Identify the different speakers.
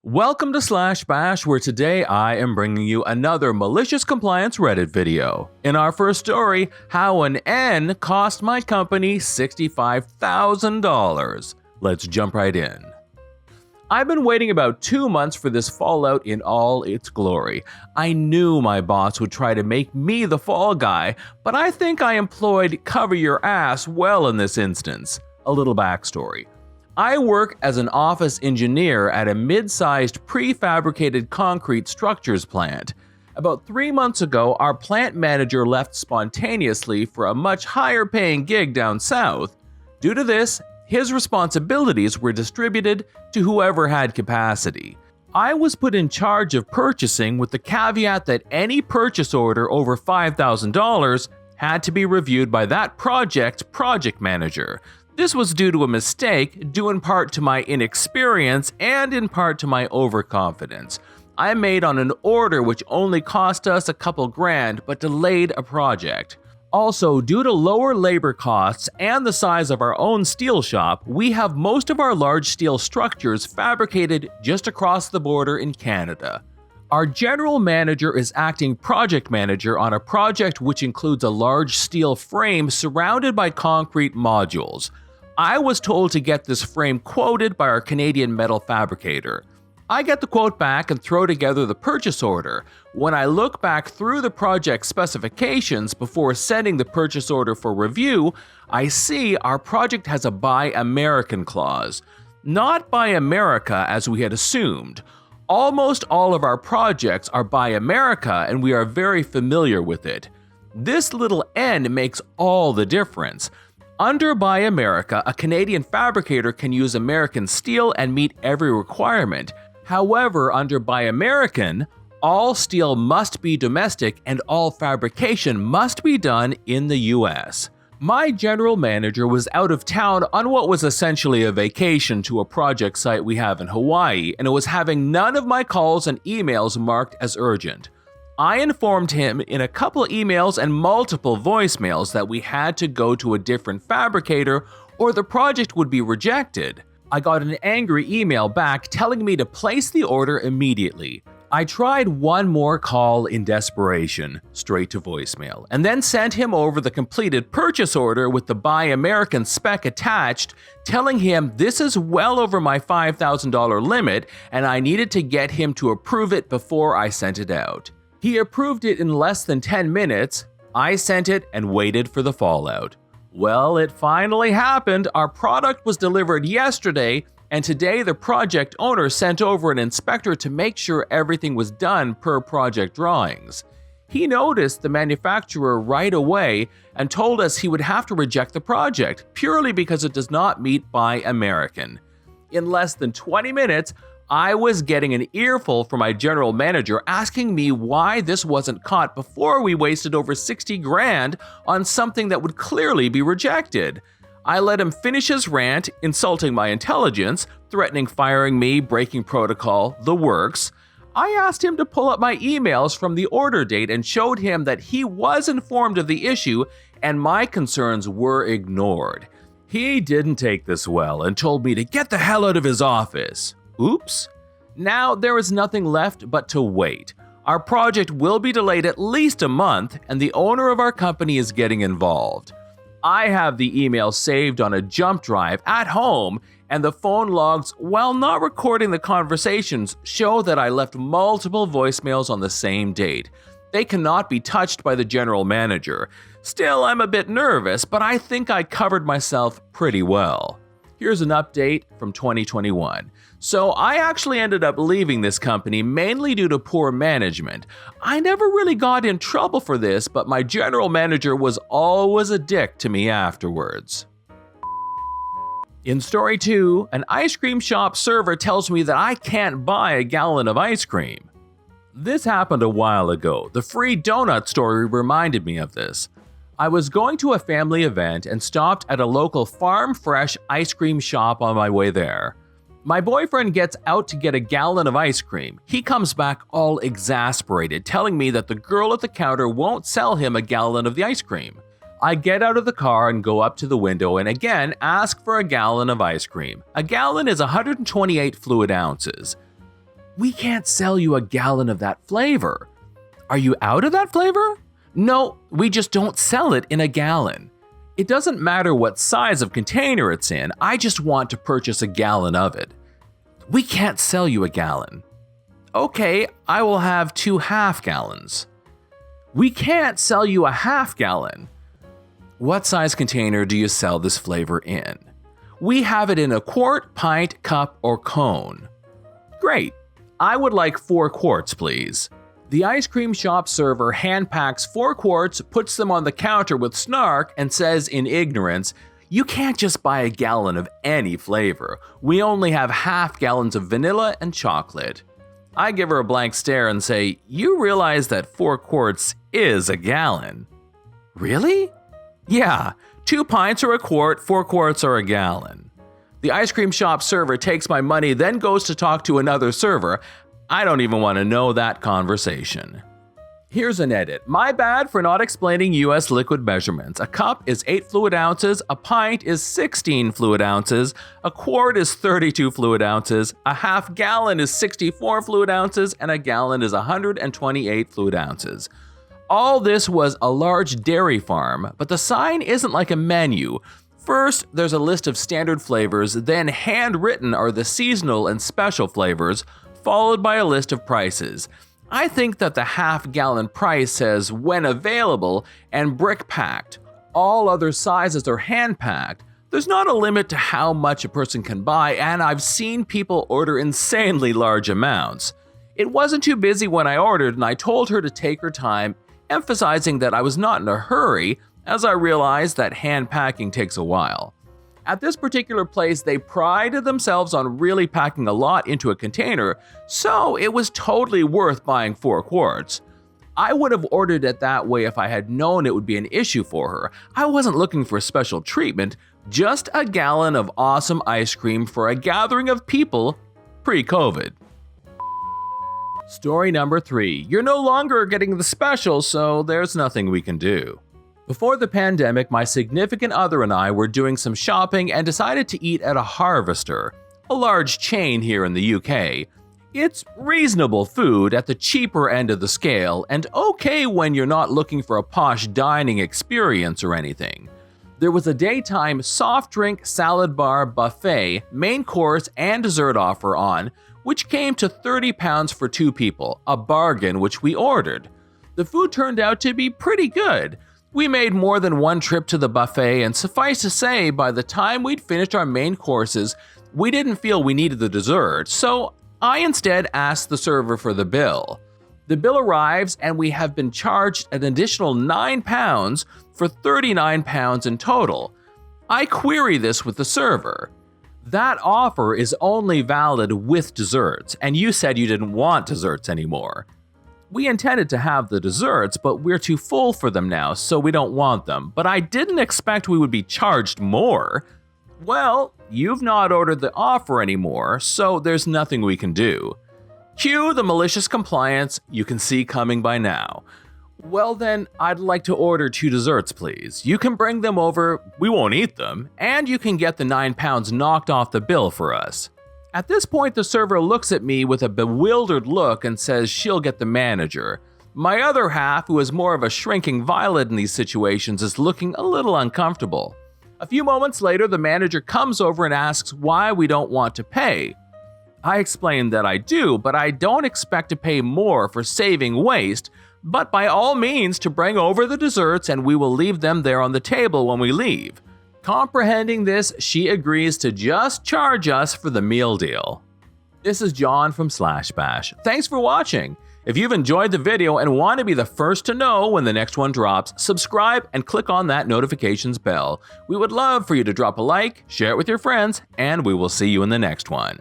Speaker 1: Welcome to Slash Bash, where today I am bringing you another malicious compliance Reddit video. In our first story, how an N cost my company $65,000. Let's jump right in. I've been waiting about 2 months for this fallout in all its glory. I knew my boss would try to make me the fall guy, but I think I employed cover your ass well in this instance. A little backstory. I work as an office engineer at a mid-sized prefabricated concrete structures plant. About 3 months ago, our plant manager left spontaneously for a much higher paying gig down south. Due to this, his responsibilities were distributed to whoever had capacity. I was put in charge of purchasing with the caveat that any purchase order over $5,000 had to be reviewed by that project manager. This was due to a mistake, due in part to my inexperience and in part to my overconfidence. I made on an order which only cost us a couple grand but delayed a project. Also, due to lower labor costs and the size of our own steel shop, we have most of our large steel structures fabricated just across the border in Canada. Our general manager is acting project manager on a project which includes a large steel frame surrounded by concrete modules. I was told to get this frame quoted by our Canadian metal fabricator. I get the quote back and throw together the purchase order. When I look back through the project specifications before sending the purchase order for review, I see our project has a Buy American clause. Not Buy America as we had assumed. Almost all of our projects are Buy America and we are very familiar with it. This little N makes all the difference. Under Buy America, a Canadian fabricator can use American steel and meet every requirement. However, under Buy American, all steel must be domestic and all fabrication must be done in the US. My general manager was out of town on what was essentially a vacation to a project site we have in Hawaii, and it was having none of my calls and emails marked as urgent. I informed him in a couple emails and multiple voicemails that we had to go to a different fabricator or the project would be rejected. I got an angry email back telling me to place the order immediately. I tried one more call in desperation, straight to voicemail, and then sent him over the completed purchase order with the Buy American spec attached, telling him this is well over my $5,000 limit and I needed to get him to approve it before I sent it out. He approved it in less than 10 minutes. I sent it and waited for the fallout. Well, it finally happened. Our product was delivered yesterday, and today the project owner sent over an inspector to make sure everything was done per project drawings. He noticed the manufacturer right away and told us he would have to reject the project purely because it does not meet Buy American. In less than 20 minutes, I was getting an earful from my general manager asking me why this wasn't caught before we wasted over 60 grand on something that would clearly be rejected. I let him finish his rant, insulting my intelligence, threatening firing me, breaking protocol, the works. I asked him to pull up my emails from the order date and showed him that he was informed of the issue and my concerns were ignored. He didn't take this well and told me to get the hell out of his office. Oops. Now there is nothing left but to wait. Our project will be delayed at least a month, and the owner of our company is getting involved. I have the email saved on a jump drive at home, and the phone logs, while not recording the conversations, show that I left multiple voicemails on the same date. They cannot be touched by the general manager. Still, I'm a bit nervous, but I think I covered myself pretty well. Here's an update from 2021. So I actually ended up leaving this company mainly due to poor management. I never really got in trouble for this, but my general manager was always a dick to me afterwards. In story 2, an ice cream shop server tells me that I can't buy a gallon of ice cream. This happened a while ago. The free donut story reminded me of this. I was going to a family event and stopped at a local farm fresh ice cream shop on my way there. My boyfriend gets out to get a gallon of ice cream. He comes back all exasperated, telling me that the girl at the counter won't sell him a gallon of the ice cream. I get out of the car and go up to the window and again ask for a gallon of ice cream. A gallon is 128 fluid ounces. We can't sell you a gallon of that flavor. Are you out of that flavor? No, we just don't sell it in a gallon. It doesn't matter what size of container it's in, I just want to purchase a gallon of it. We can't sell you a gallon. Okay, I will have 2 half-gallons. We can't sell you a half-gallon. What size container do you sell this flavor in? We have it in a quart, pint, cup, or cone. Great. I would like 4 quarts, please. The ice cream shop server hand packs 4 quarts, puts them on the counter with snark, and says in ignorance, "You can't just buy a gallon of any flavor. We only have half-gallons of vanilla and chocolate." I give her a blank stare and say, "You realize that 4 quarts is a gallon?" "Really?" "Yeah, 2 pints are a quart, 4 quarts are a gallon." The ice cream shop server takes my money, then goes to talk to another server. I don't even want to know that conversation. Here's an edit. My bad for not explaining US liquid measurements. A cup is 8 fluid ounces, a pint is 16 fluid ounces, a quart is 32 fluid ounces, a half gallon is 64 fluid ounces, and a gallon is 128 fluid ounces. All this was a large dairy farm, but the sign isn't like a menu. First, there's a list of standard flavors, then handwritten are the seasonal and special flavors, followed by a list of prices. I think that the half-gallon price says when available and brick-packed. All other sizes are hand-packed. There's not a limit to how much a person can buy, and I've seen people order insanely large amounts. It wasn't too busy when I ordered, and I told her to take her time, emphasizing that I was not in a hurry, as I realized that hand-packing takes a while. At this particular place, they prided themselves on really packing a lot into a container, so it was totally worth buying 4 quarts. I would have ordered it that way if I had known it would be an issue for her. I wasn't looking for special treatment, just a gallon of awesome ice cream for a gathering of people pre-COVID. Story number 3. You're no longer getting the special, so there's nothing we can do. Before the pandemic, my significant other and I were doing some shopping and decided to eat at a Harvester, a large chain here in the UK. It's reasonable food at the cheaper end of the scale and okay when you're not looking for a posh dining experience or anything. There was a daytime soft drink, salad bar, buffet, main course, and dessert offer on, which came to £30 for 2 people, a bargain which we ordered. The food turned out to be pretty good. We made more than one trip to the buffet, and suffice to say, by the time we'd finished our main courses, we didn't feel we needed the dessert, so I instead asked the server for the bill. The bill arrives, and we have been charged an additional £9 for £39 in total. I query this with the server. That offer is only valid with desserts, and you said you didn't want desserts anymore. We intended to have the desserts, but we're too full for them now, so we don't want them. But I didn't expect we would be charged more. Well, you've not ordered the offer anymore, so there's nothing we can do. Cue the malicious compliance you can see coming by now. Well then, I'd like to order 2 desserts, please. You can bring them over, we won't eat them, and you can get the £9 knocked off the bill for us. At this point, the server looks at me with a bewildered look and says she'll get the manager. My other half, who is more of a shrinking violet in these situations, is looking a little uncomfortable. A few moments later, the manager comes over and asks why we don't want to pay. I explain that I do, but I don't expect to pay more for saving waste, but by all means to bring over the desserts and we will leave them there on the table when we leave. Comprehending this, she agrees to just charge us for the meal deal. This is John from Slashbash. Thanks for watching. If you've enjoyed the video and want to be the first to know when the next one drops, subscribe and click on that notifications bell. We would love for you to drop a like, share it with your friends, and we will see you in the next one.